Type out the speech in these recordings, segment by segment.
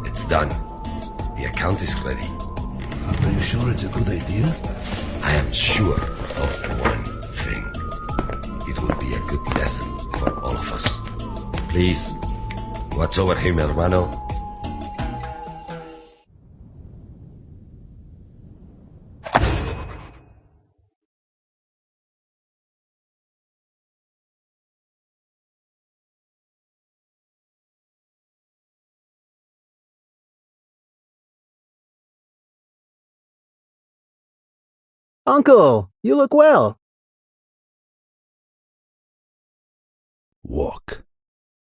It's done. The account is ready. Are you sure it's a good idea? I am sure of one thing. It will be a good lesson for all of us. Please, watch over him, hermano. Uncle, you look well. Walk.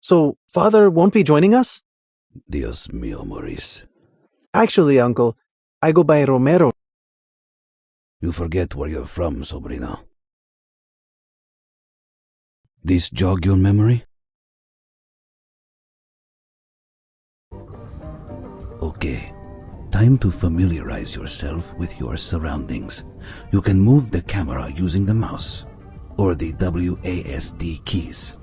So, Father won't be joining us? Dios mío, Maurice. Actually, Uncle, I go by Romero. You forget where you're from, sobrino. This jog your memory? Okay. Time to familiarize yourself with your surroundings. You can move the camera using the mouse or the WASD keys.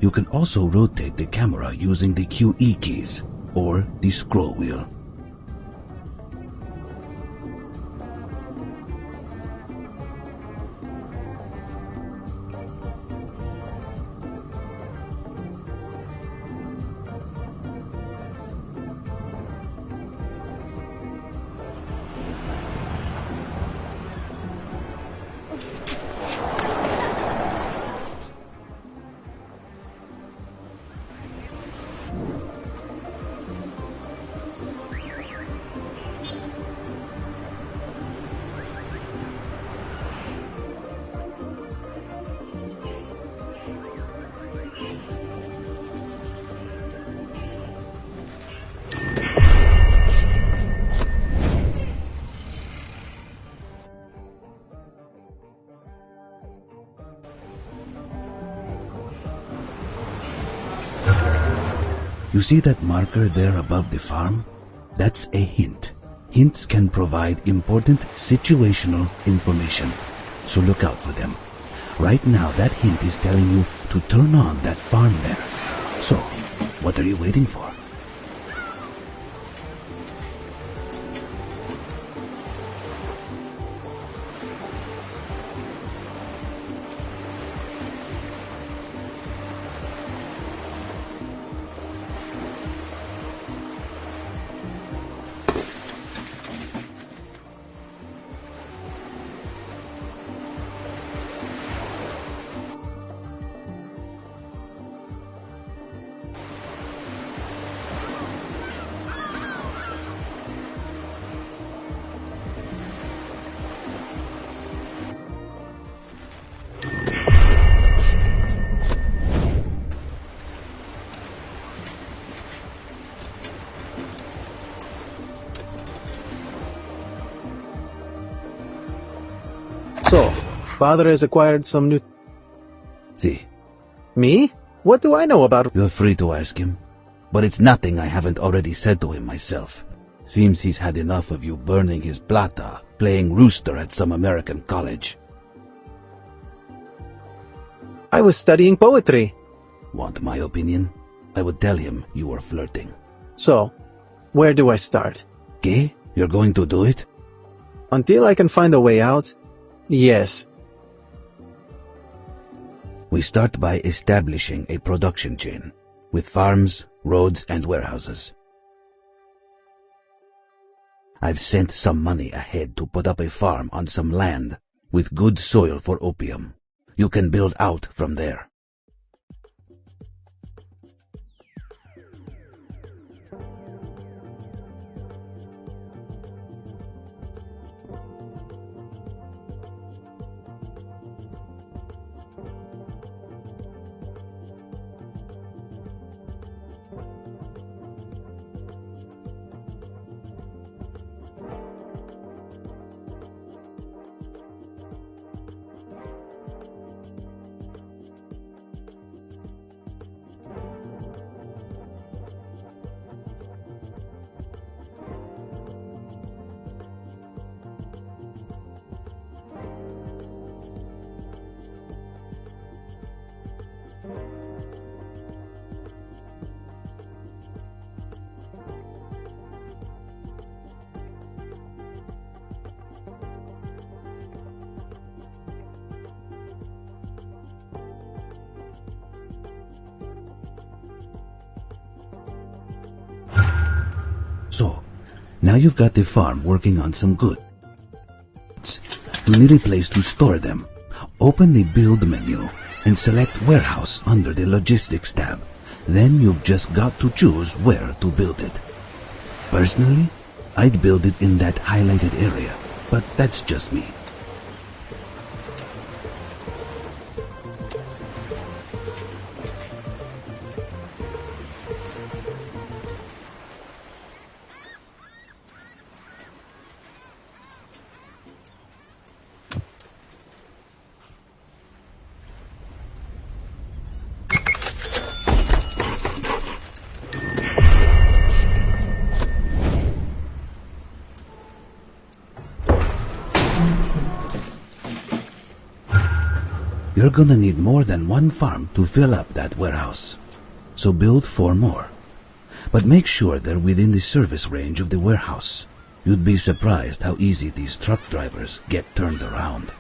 You can also rotate the camera using the QE keys or the scroll wheel. You see that marker there above the farm? That's a hint. Hints can provide important situational information, so look out for them. Right now that hint is telling you to turn on that farm there. So, what are you waiting for? So, Father has acquired some new... See, Me? What do I know about... you're free to ask him, but it's nothing I haven't already said to him myself. Seems he's had enough of you burning his plata, playing rooster at some American college. I was studying poetry. Want my opinion? I would tell him you were flirting. So, where do I start? Okay? You're going to do it? Until I can find a way out? Yes. We start by establishing a production chain, with farms, roads, and warehouses. I've sent some money ahead to put up a farm on some land, with good soil for opium. You can build out from there. Now you've got the farm working on some goods. You need a place to store them. Open the Build menu and select Warehouse under the Logistics tab. Then you've just got to choose where to build it. Personally, I'd build it in that highlighted area, but that's just me. You're gonna need more than one farm to fill up that warehouse. So build 4 more. But make sure they're within the service range of the warehouse. You'd be surprised how easy these truck drivers get turned around.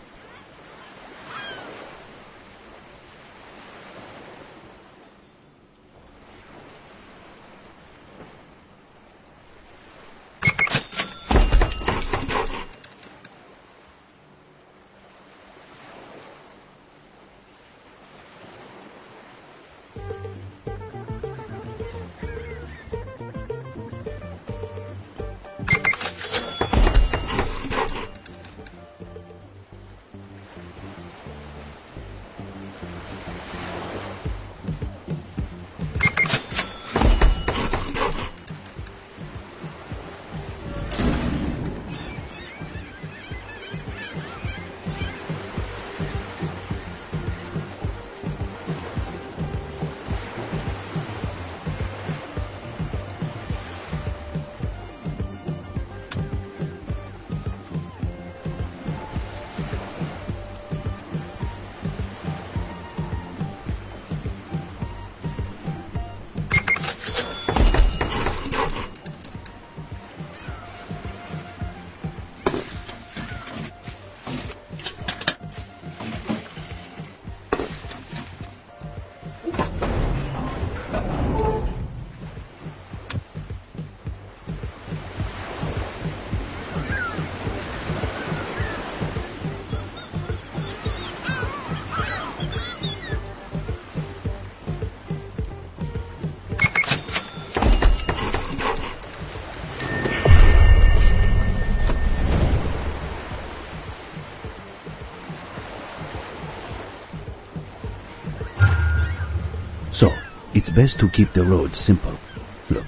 So, it's best to keep the roads simple. Look,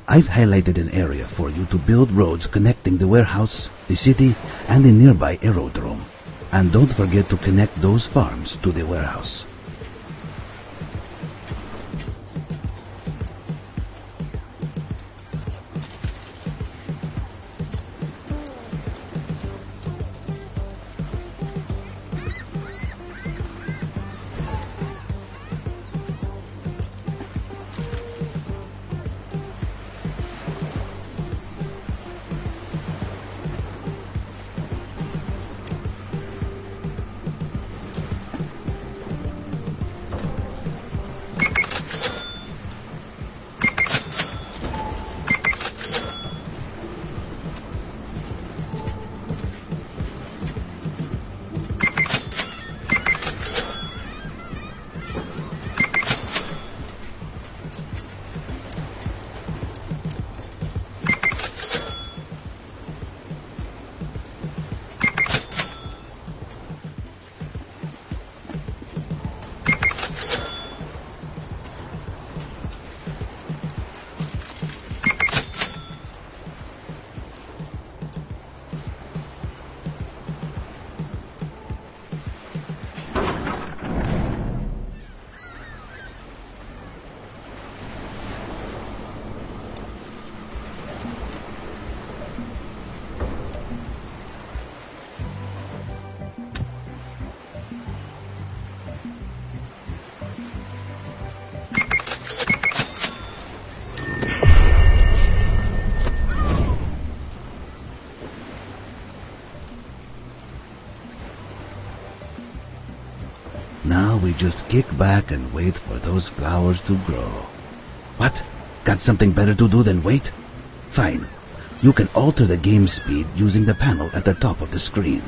I've highlighted an area for you to build roads connecting the warehouse, the city, and the nearby aerodrome. And don't forget to connect those farms to the warehouse. Now we just kick back and wait for those flowers to grow. What? Got something better to do than wait? Fine. You can alter the game speed using the panel at the top of the screen.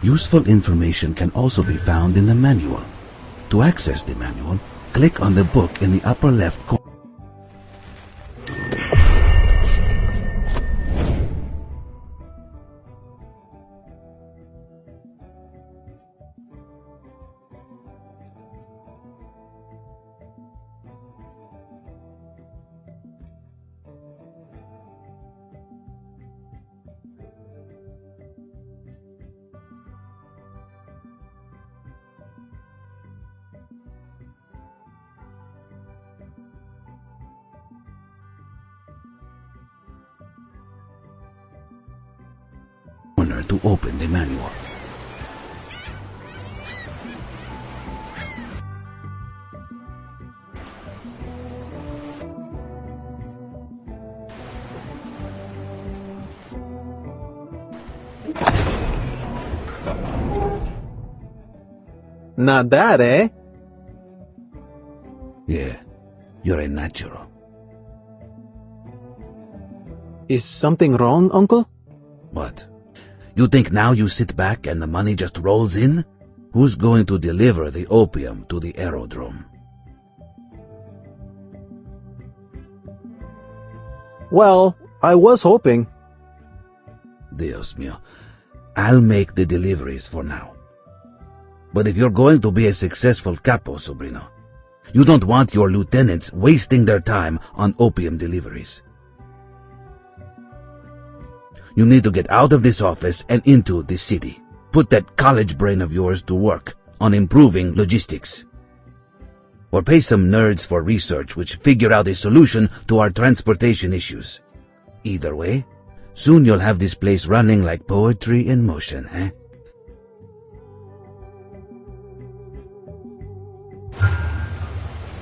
Useful information can also be found in the manual. To access the manual, click on the book in the upper left corner. To open the manual. Not bad, eh? Yeah, you're a natural. Is something wrong, Uncle? What? You think now you sit back and the money just rolls in? Who's going to deliver the opium to the aerodrome? Well, I was hoping. Dios mío. I'll make the deliveries for now. But if you're going to be a successful capo, sobrino, you don't want your lieutenants wasting their time on opium deliveries. You need to get out of this office and into the city. Put that college brain of yours to work on improving logistics. Or pay some nerds for research which figure out a solution to our transportation issues. Either way, soon you'll have this place running like poetry in motion, eh?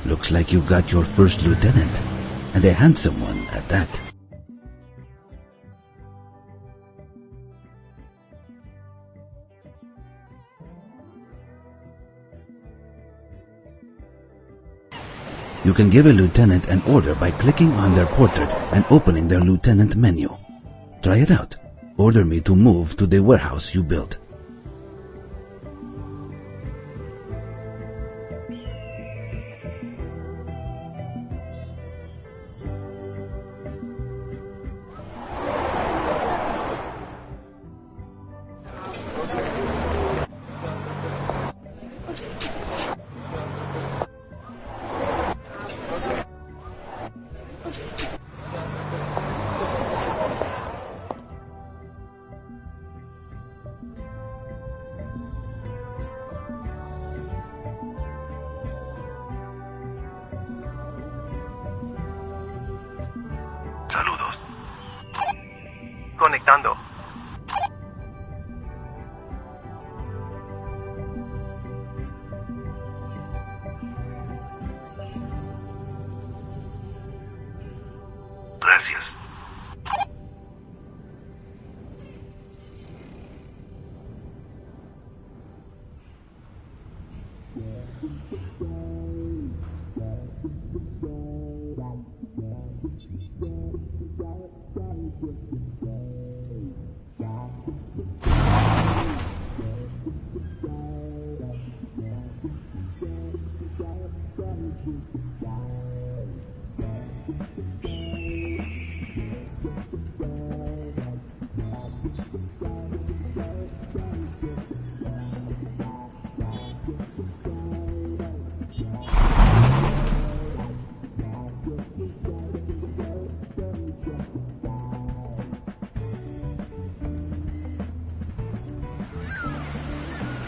Looks like you got your first lieutenant, and a handsome one at that. You can give a lieutenant an order by clicking on their portrait and opening their lieutenant menu. Try it out. Order me to move to the warehouse you built. Saludos. Conectando. Gracias.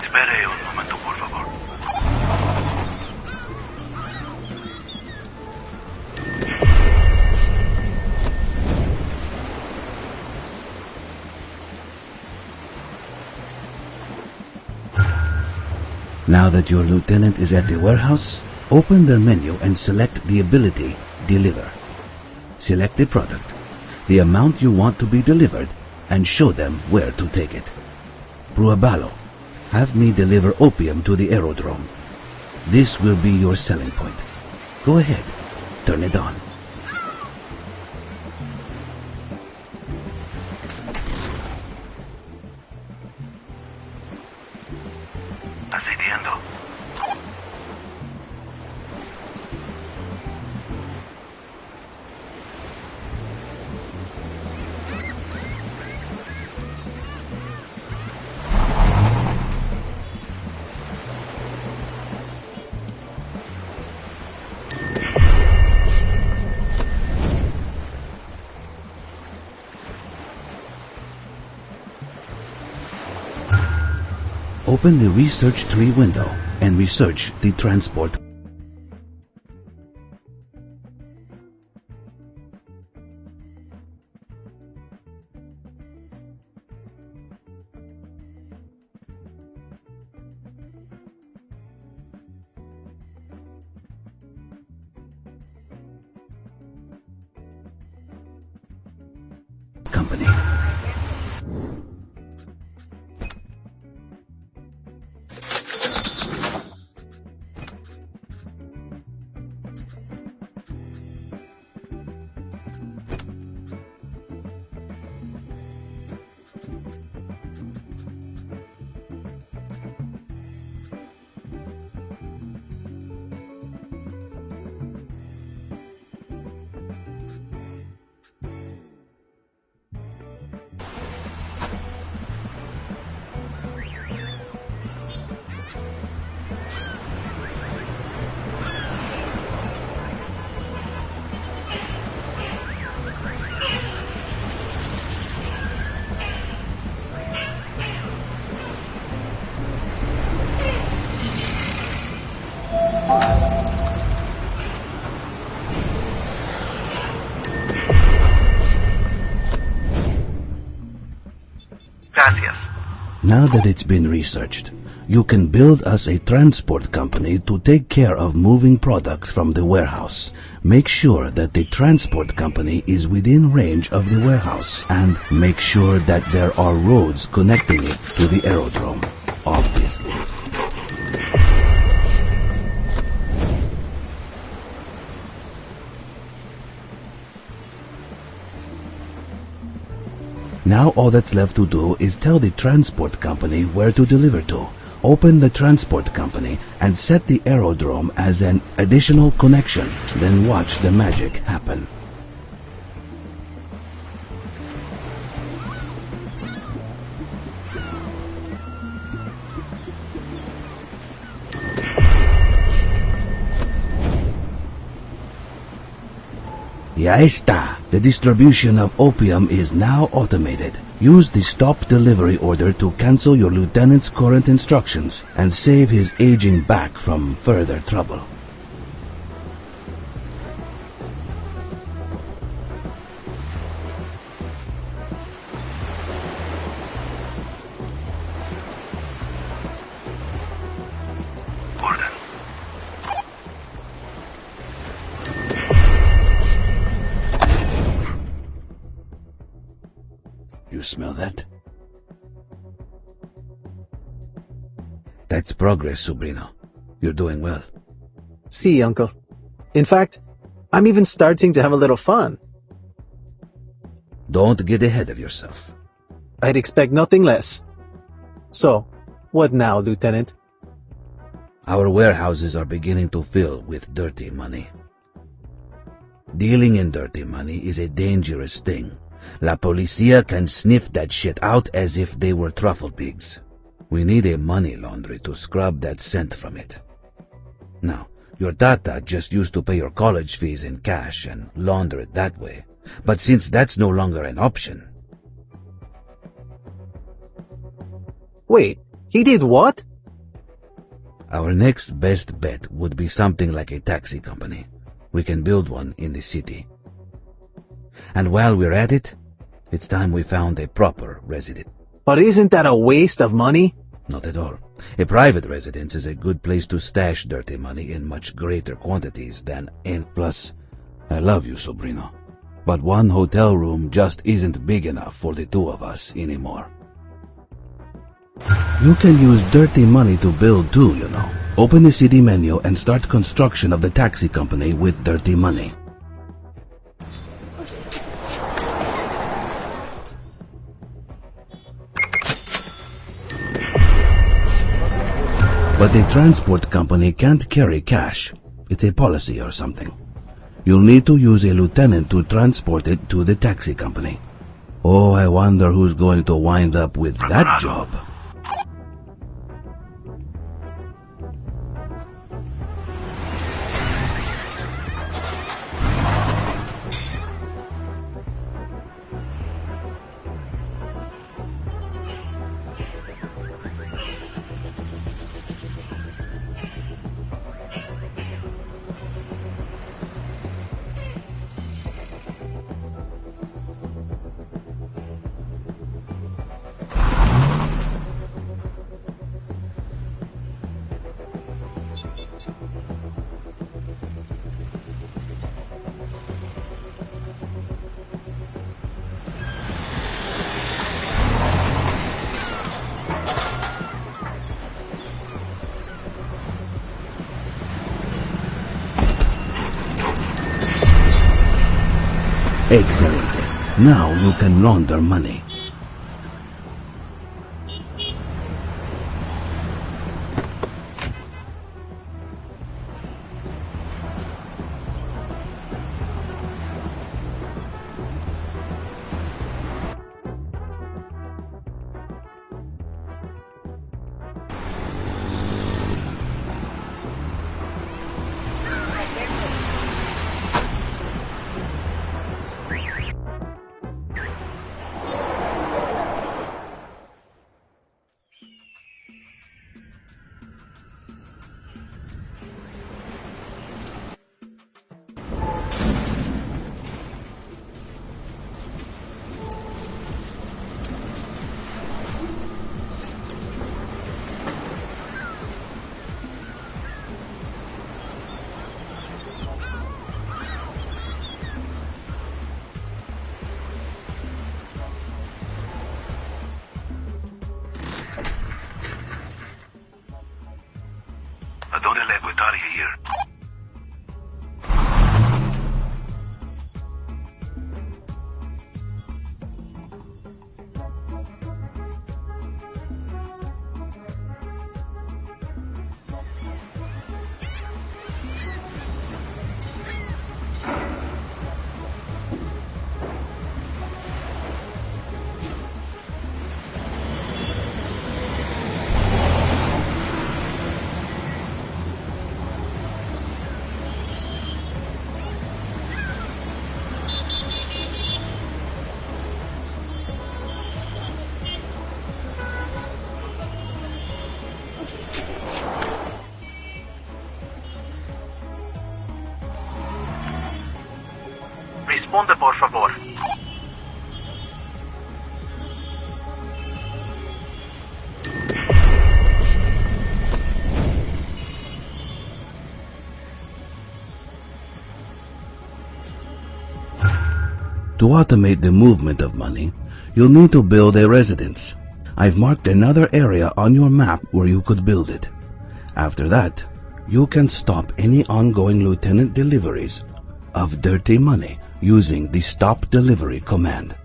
Espere un momento, por favor. Now that your lieutenant is at the warehouse, open their menu and select the ability Deliver. Select the product, the amount you want to be delivered, and show them where to take it. Pruébalo. Have me deliver opium to the aerodrome. This will be your selling point. Go ahead, turn it on. Ascendiendo. Open the research tree window and research the transport. Company. Gracias. Now that it's been researched, you can build us a transport company to take care of moving products from the warehouse. Make sure that the transport company is within range of the warehouse, and make sure that there are roads connecting it to the aerodrome, obviously. Now all that's left to do is tell the transport company where to deliver to. Open the transport company and set the aerodrome as an additional connection. Then watch the magic happen. Ya está! The distribution of opium is now automated. Use the stop delivery order to cancel your lieutenant's current instructions and save his aging back from further trouble. Orden. You smell that? That's progress, Sobrino. You're doing well. See, Uncle. In fact, I'm even starting to have a little fun. Don't get ahead of yourself. I'd expect nothing less. So, what now, Lieutenant? Our warehouses are beginning to fill with dirty money. Dealing in dirty money is a dangerous thing. La Policia can sniff that shit out as if they were truffle pigs. We need a money laundry to scrub that scent from it. Now, your tata just used to pay your college fees in cash and launder it that way. But since that's no longer an option... Wait, he did what? Our next best bet would be something like a taxi company. We can build one in the city. And while we're at it, it's time we found a proper residence. But isn't that a waste of money? Not at all. A private residence is a good place to stash dirty money in much greater quantities than in... Plus, I love you, Sobrino. But one hotel room just isn't big enough for the two of us anymore. You can use dirty money to build too, you know. Open the city menu and start construction of the taxi company with dirty money. But the transport company can't carry cash. It's a policy or something. You'll need to use a lieutenant to transport it to the taxi company. Oh, I wonder who's going to wind up with that job. Excellent. Now you can launder money. Here. Responde, por favor. To automate the movement of money, you'll need to build a residence. I've marked another area on your map where you could build it. After that, you can stop any ongoing lieutenant deliveries of dirty money using the Stop Delivery command.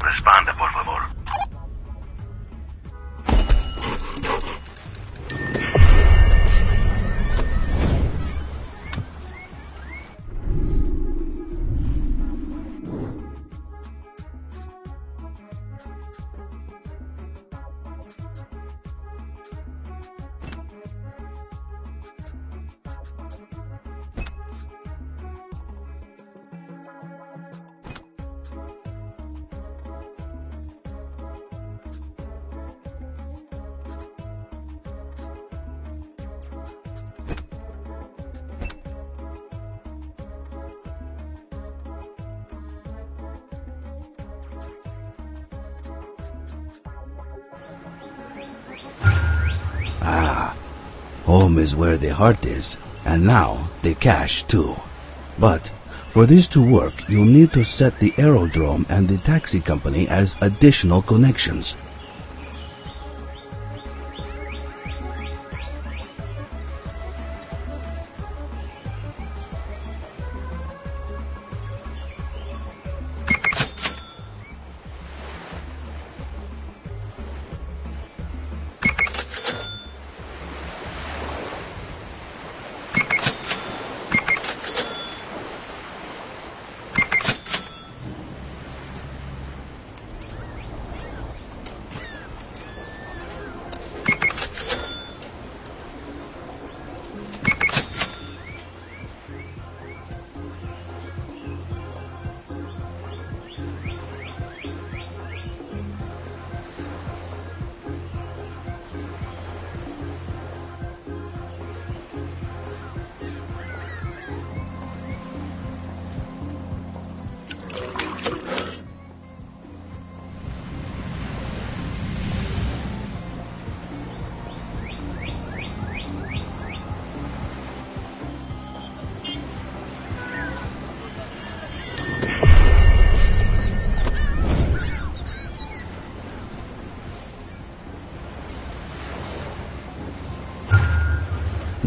Responda, por favor. Ah, home is where the heart is, and now the cash too. But for this to work, you'll need to set the aerodrome and the taxi company as additional connections.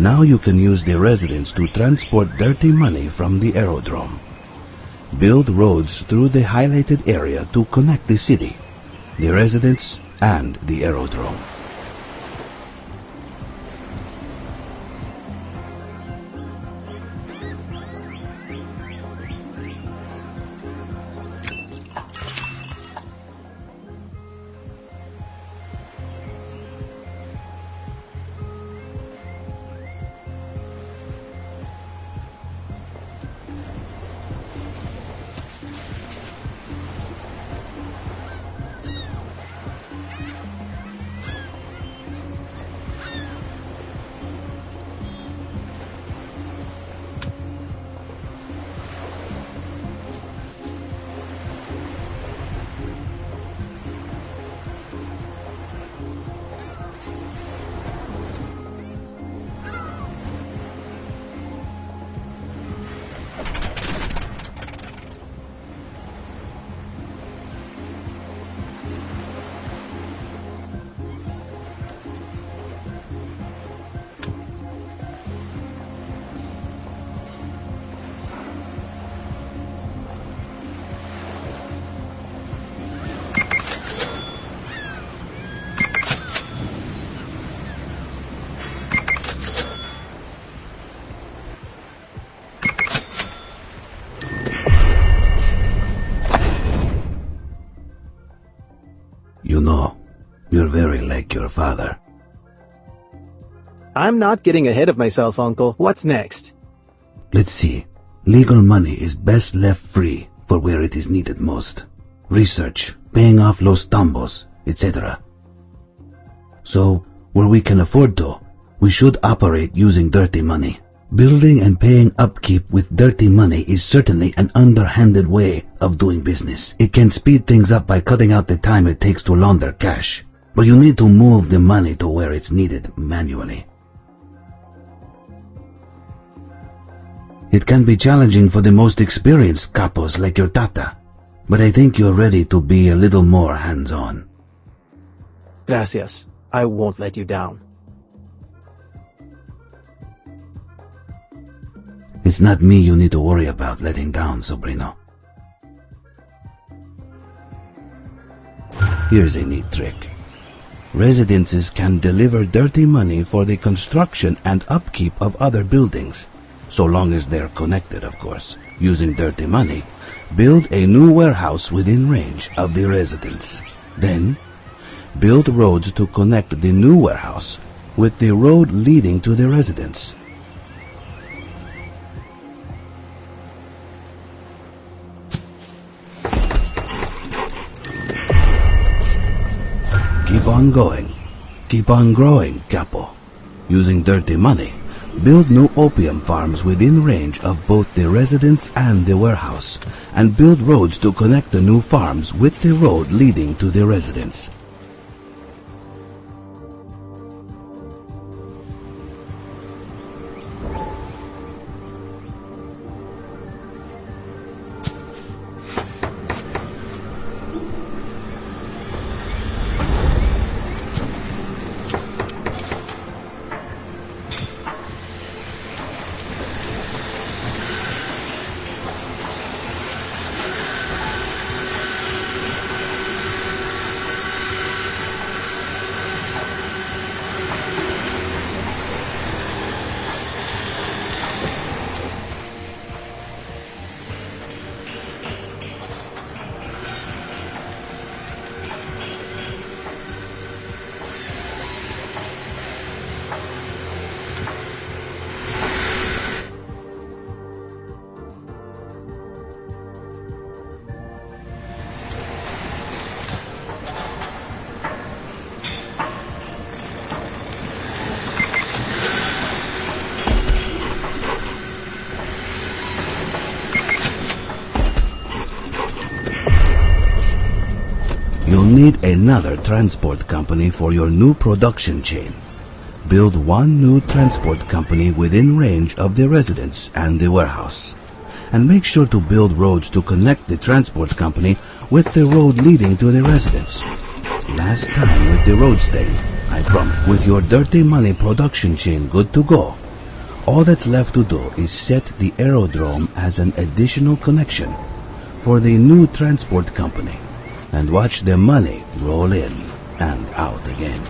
Now you can use the residents to transport dirty money from the aerodrome. Build roads through the highlighted area to connect the city, the residents, and the aerodrome. You know, you're very like your father. I'm not getting ahead of myself, Uncle. What's next? Let's see. Legal money is best left free for where it is needed most. Research, paying off los tambos, etc. So, where we can afford to, we should operate using dirty money. Building and paying upkeep with dirty money is certainly an underhanded way of doing business. It can speed things up by cutting out the time it takes to launder cash, but you need to move the money to where it's needed manually. It can be challenging for the most experienced capos like your tata, but I think you're ready to be a little more hands-on. Gracias. I won't let you down. It's not me you need to worry about letting down, Sobrino. Here's a neat trick. Residences can deliver dirty money for the construction and upkeep of other buildings, so long as they're connected, of course. Using dirty money, build a new warehouse within range of the residents. Then, build roads to connect the new warehouse with the road leading to the residents. Keep on going. Keep on growing, Capo. Using dirty money, build new opium farms within range of both the residents and the warehouse, and build roads to connect the new farms with the road leading to the residents. need another transport company for your new production chain. Build one new transport company within range of the residence and the warehouse. And make sure to build roads to connect the transport company with the road leading to the residence. Last time with the road stain, I promise. With your dirty money production chain good to go, all that's left to do is set the aerodrome as an additional connection for the new transport company and watch the money roll in and out again.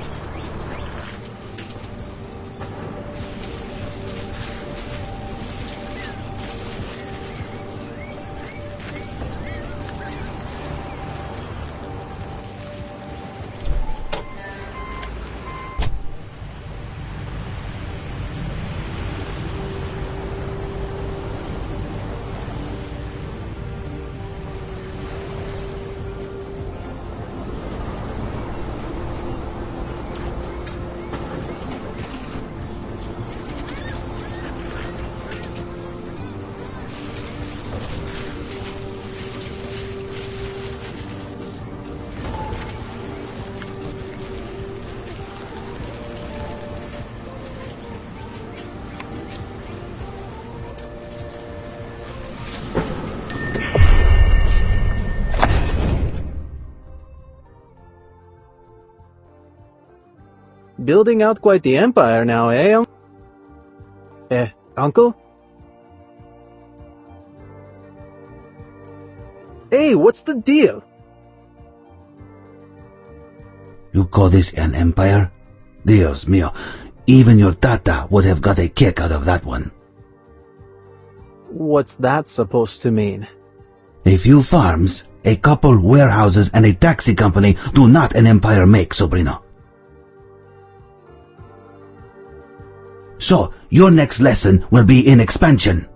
Building out quite the empire now, eh? Uncle? Hey, what's the deal? You call this an empire? Dios mío, even your tata would have got a kick out of that one. What's that supposed to mean? A few farms, a couple warehouses, and a taxi company do not an empire make, sobrino. So, your next lesson will be in expansion.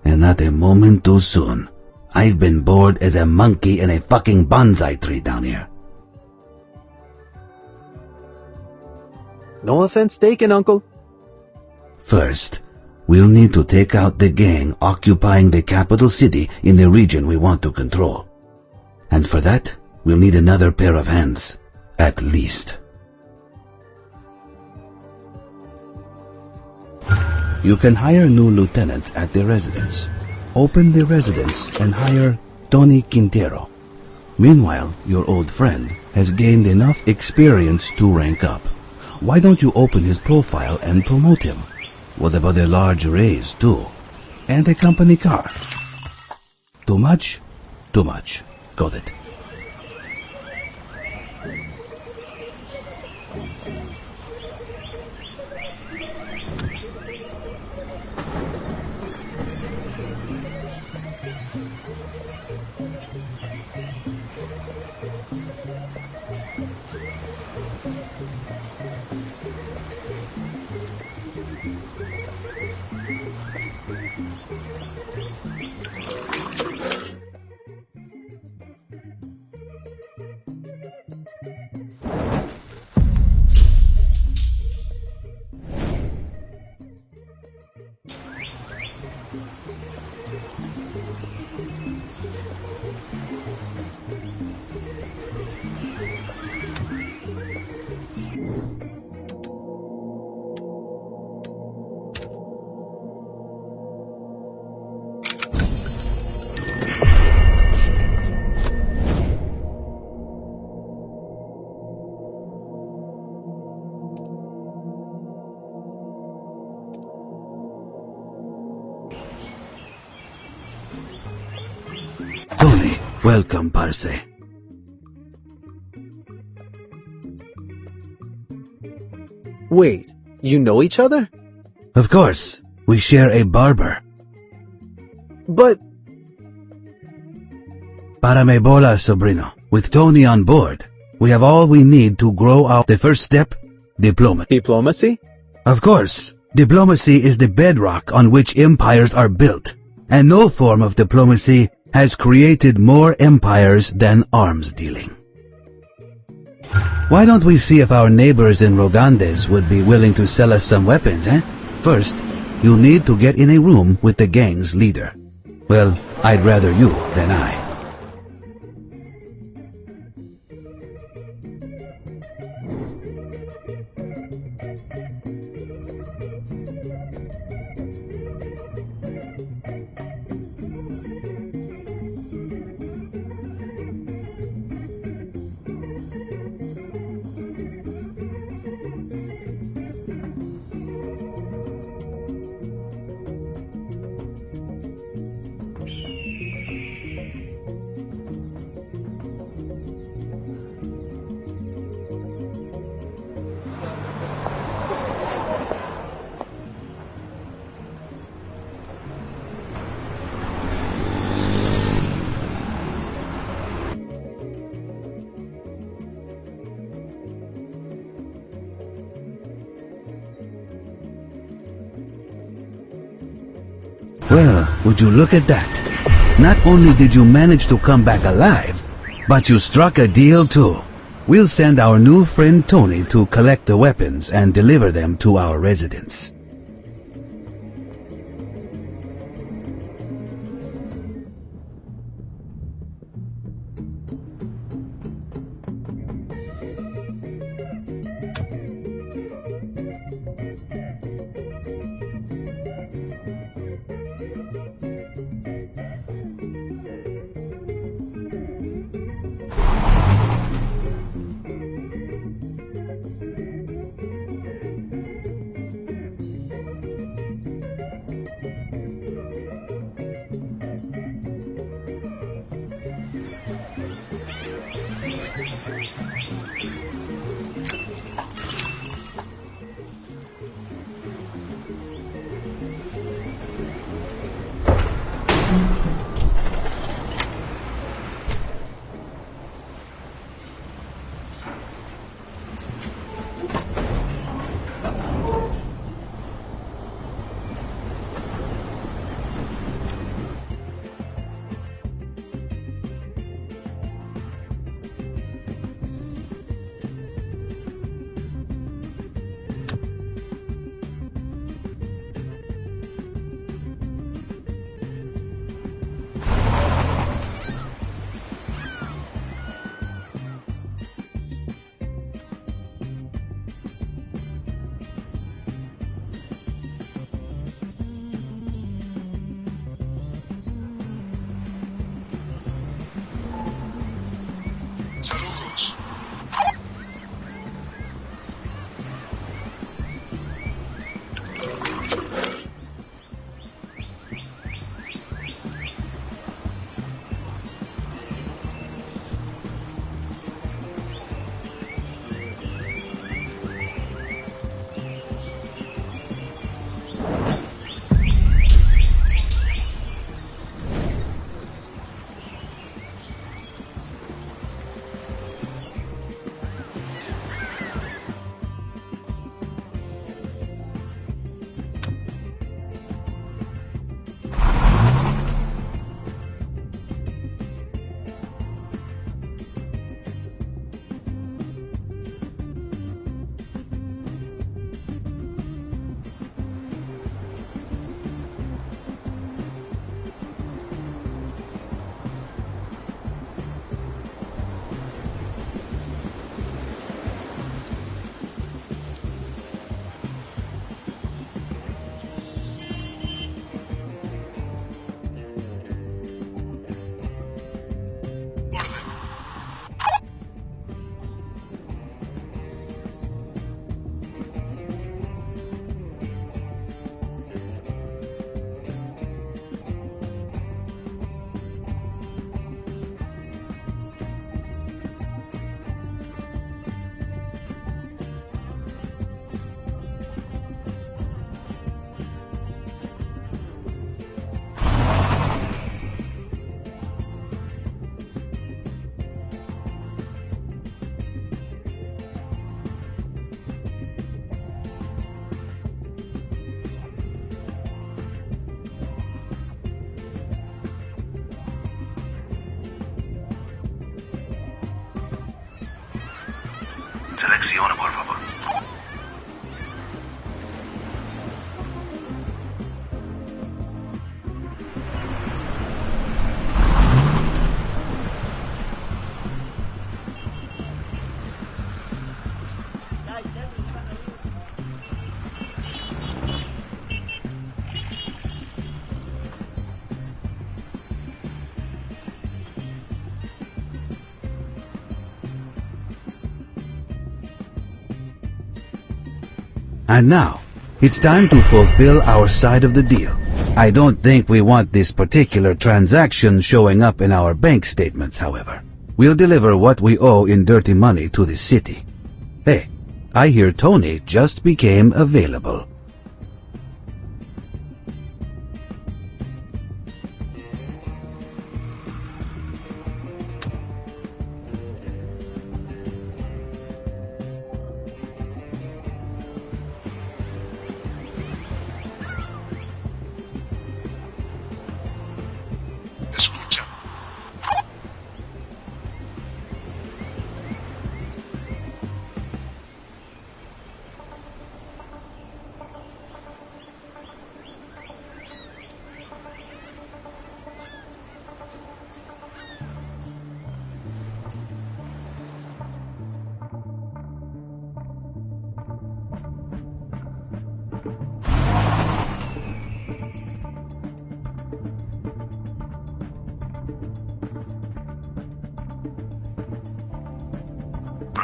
And not a moment too soon. I've been bored as a monkey in a fucking bonsai tree down here. No offense taken, Uncle. First, we'll need to take out the gang occupying the capital city in the region we want to control. And for that, we'll need another pair of hands, at least. You can hire new lieutenants at the residence. Open the residence and hire Tony Quintero. Meanwhile, your old friend has gained enough experience to rank up. Why don't you open his profile and promote him? What about a large raise, too? And a company car? Too much? Too much. Got it. Tony, welcome, Parce. Wait, you know each other? Of course, we share a barber. But... Para me bola, sobrino. With Tony on board, we have all we need to grow out. The first step, diplomacy. Diplomacy? Of course, diplomacy is the bedrock on which empires are built, and no form of diplomacy has created more empires than arms dealing. Why don't we see if our neighbors in Rogandes would be willing to sell us some weapons, eh? First, you'll need to get in a room with the gang's leader. Well, I'd rather you than I. Well, would you look at that? Not only did you manage to come back alive, but you struck a deal too. We'll send our new friend Tony to collect the weapons and deliver them to our residence. Selecciona, por favor. And now, it's time to fulfill our side of the deal. I don't think we want this particular transaction showing up in our bank statements, however. We'll deliver what we owe in dirty money to the city. Hey, I hear Tony just became available.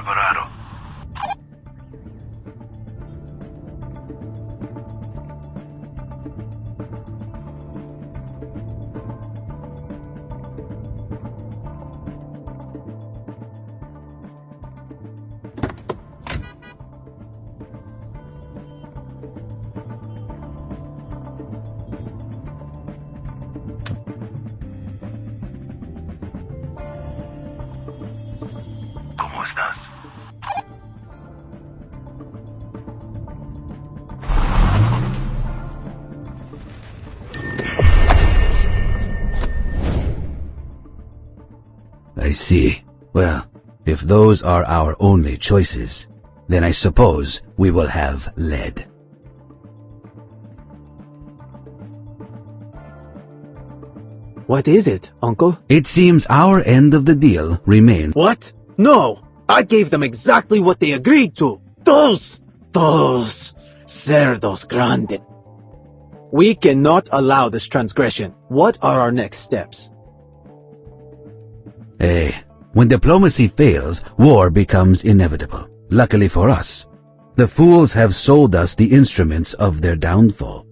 preparado. ¿Cómo estás? I see. Well, if those are our only choices, then I suppose we will have lead. What is it, Uncle? It seems our end of the deal remains. What? No! I gave them exactly what they agreed to! Those cerdos grande. We cannot allow this transgression. What are our next steps? When diplomacy fails, war becomes inevitable. Luckily for us, the fools have sold us the instruments of their downfall.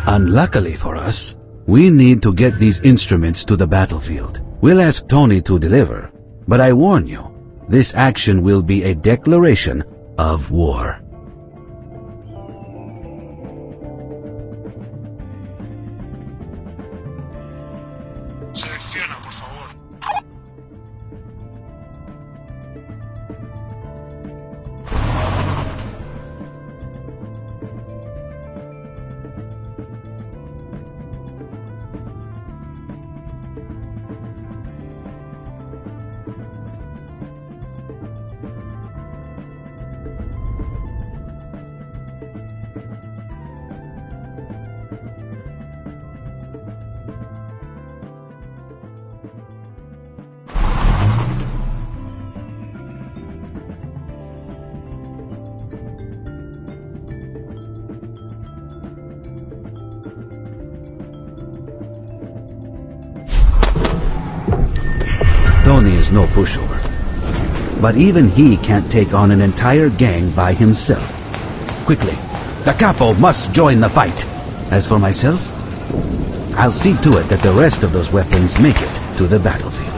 Unluckily for us, we need to get these instruments to the battlefield. We'll ask Tony to deliver, but I warn you, this action will be a declaration of war. Selecciona, por favor. Tony is no pushover, but even he can't take on an entire gang by himself. Quickly, the capo must join the fight. As for myself, I'll see to it that the rest of those weapons make it to the battlefield.